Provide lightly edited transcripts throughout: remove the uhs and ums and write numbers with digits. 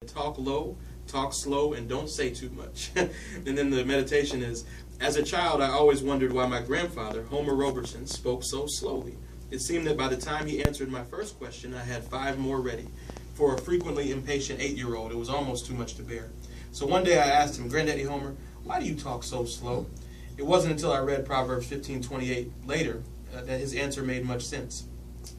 Talk low, talk slow, and don't say too much. And then the meditation is, as a child, I always wondered why my grandfather, Homer Robertson, spoke so slowly. It seemed that by the time he answered my first question, I had 5 more ready. For a frequently impatient 8-year-old, it was almost too much to bear. So one day I asked him, Granddaddy Homer, why do you talk so slow? It wasn't until I read Proverbs 15:28 later that his answer made much sense.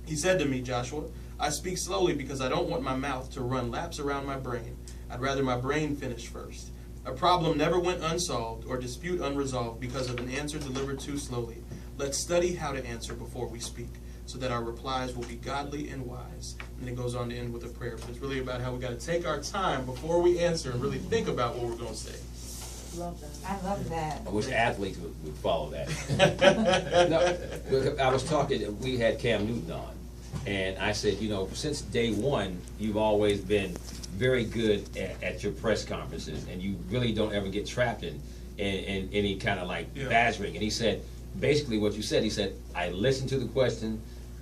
He said to me, Joshua, I speak slowly because I don't want my mouth to run laps around my brain. I'd rather my brain finish first. A problem never went unsolved or dispute unresolved because of an answer delivered too slowly. Let's study how to answer before we speak, so that our replies will be godly and wise. And it goes on to end with a prayer. But it's really about how we got to take our time before we answer and really think about what we're going to say. Love that. I love that. I wish athletes would follow that. No, I was talking, we had Cam Newton on, and I said, you know, since day one, you've always been very good at your press conferences, and you really don't ever get trapped in any kind of like badgering. And he said, basically what you said, he said, I listen to the question,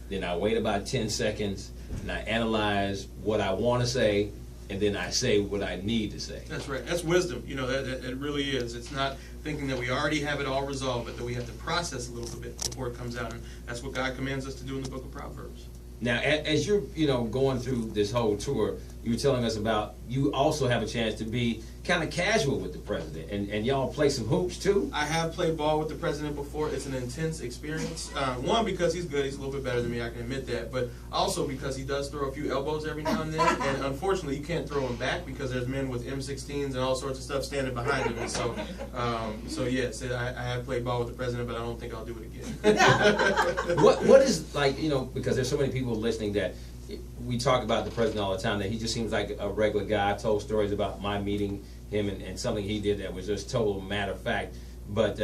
then I wait about 10 seconds, and I analyze what I want to say, and then I say what I need to say. That's right. That's wisdom. You know, that really is. It's not thinking that we already have it all resolved, but that we have to process a little bit before it comes out. And that's what God commands us to do in the book of Proverbs. Now, as you're, going through this whole tour, you were telling us about you also have a chance to be kind of casual with the president, and y'all play some hoops too? I have played ball with the president before. It's an intense experience. One, because he's good. He's a little bit better than me. I can admit that. But also because he does throw a few elbows every now and then. And unfortunately, you can't throw him back because there's men with M16s and all sorts of stuff standing behind him. And so yes, I have played ball with the president, but I don't think I'll do it again. What is, like, because there's so many people listening that we talk about the president all the time, that he just seems like a regular guy. I've told stories about my meeting him and something he did that was just total matter of fact. But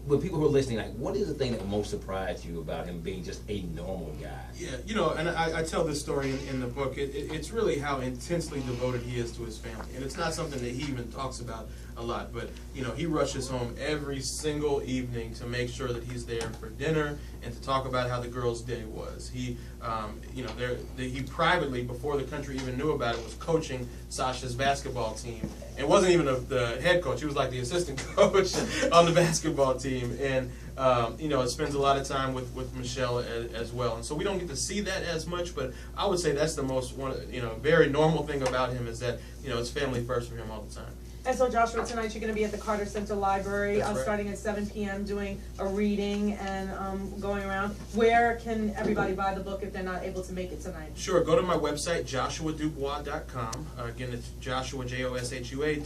with people who are listening, like, what is the thing that most surprised you about him being just a normal guy? Yeah, and I tell this story in the book. It's really how intensely devoted he is to his family. And it's not something that he even talks about a lot, but he rushes home every single evening to make sure that he's there for dinner and to talk about how the girls' day was. He privately, before the country even knew about it, was coaching Sasha's basketball team. And wasn't even the head coach. He was like the assistant coach on the basketball team. And it spends a lot of time with Michelle as well. And so we don't get to see that as much, but I would say that's the most very normal thing about him, is that it's family first for him all the time. And so, Joshua, tonight you're going to be at the Carter Center Library, right, starting at 7 p.m., doing a reading and going around. Where can everybody buy the book if they're not able to make it tonight? Sure. Go to my website, joshuadubois.com. Again, it's Joshua, JOSHUA,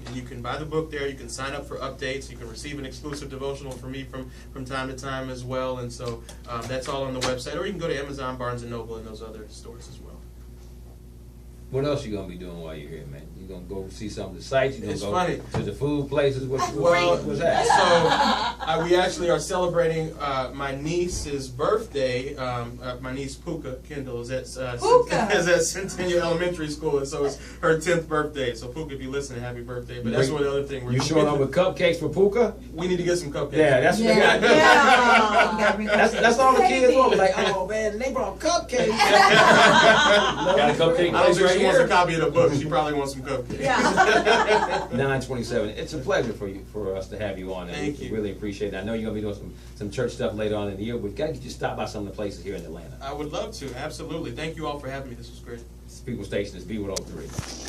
and you can buy the book there. You can sign up for updates. You can receive an exclusive devotional from me from time to time as well. And so that's all on the website. Or you can go to Amazon, Barnes & Noble, and those other stores as well. What else you gonna be doing while you're here, man? You gonna go see some of the sites? You gonna It's go funny. to the food places? What's that? So we actually are celebrating my niece's birthday. My niece Puka Kendall is at Centennial Elementary School, and so it's her 10th birthday. So Puka, if you listen, happy birthday! But that's one other thing. You showing up with cupcakes for Puka? We need to get some cupcakes. Yeah, that's that's all the kids want. Like, oh man, they brought cupcakes. Got a cupcake I don't place think right she wants a here. copy of the book. She probably wants some cupcakes. Yeah. 927. It's a pleasure for us to have you on. And Thank you. Really appreciate it. I know you're gonna be doing some church stuff later on in the year, but gotta get you to stop by some of the places here in Atlanta. I would love to. Absolutely. Thank you all for having me. This was great. People Station is B103.